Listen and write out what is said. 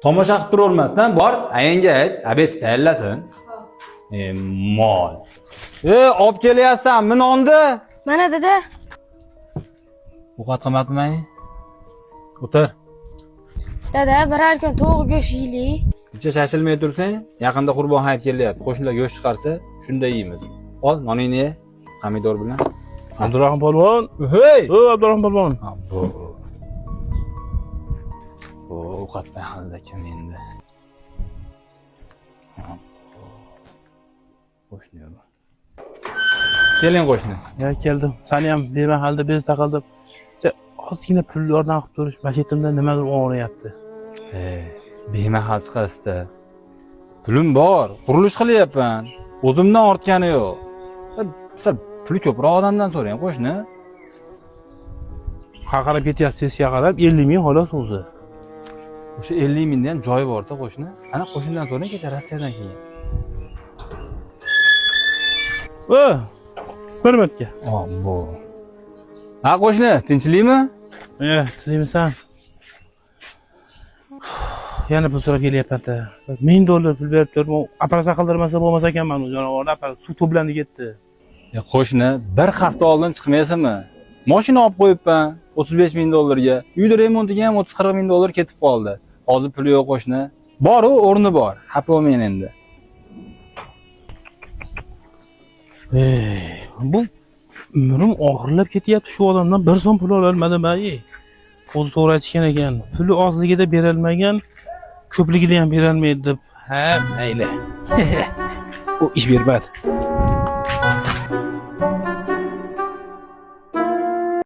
Tomosha qilib turavermasdan bor, ayanga ayt, obed tayyorlasin. Mol. Olib kelyapsanmi nonni? Mana dada. Ovqat qilmabman. O'tir. Dada, biror kun tovuq go'sht yeylik. Kecha shashilmay tursang, yaqinda qurbon hayit kelyapti. Qo'shnilar go'sht chiqarsa, shunda yeymiz. Ol, noningni ye, pomidor bilan. Abdurahim polvon. Hey! Abdurahim polvon. Bu ovqat mahallida kim endi? Qo'shni yo'q. Keling qo'shni. Ya keldim. Seni ham bemahalda bez taqildim. Ozgina pul yordam qilib turish, mashitimda nimadir og'riyapti. Bemahal chiqasizda. Pulim bor, qurilish qilyapman. O'zimdan ortgani yo'q. Sal puli ko'proq odamdan so'rang, qo'shni. Qarab ketyapsiz, sizga qarab 50 ming xolos o'zi. O'sha 50 mingda ham joyi bor-da, qo'shni. Ana qo'shnidan so'rang, kecha Rossiyadan kelgan. Hurmatga. Bu. Ha, qo'shni, tinchlikmi? Tinchlikmisan? Yana pul so'rab kelyapti. $1000 pul berib turib, operatsiya qildirmasa bo'lmas ekanman u jonivorlar, suv to'plandi ketdi. Qo'shni, bir hafta oldin chiqmaysizmi? Mashina olib qo'yibman $35 ming ga. Uyda remontiga ham $30-40 ming ketib qoldi. Hozir pul yo'q qo'shni. Bor, o'rni bor. Xafa bo'lmang endi. Bu umrim oxirlab ketyapti, shu odamdan bir so'm pul ololmadim ay. O'zi to'g'ri aytgan ekan. Puli ozligida berolmagan, ko'pligida ham berolmaydi deb. Ha, mayli. U ish bermadi.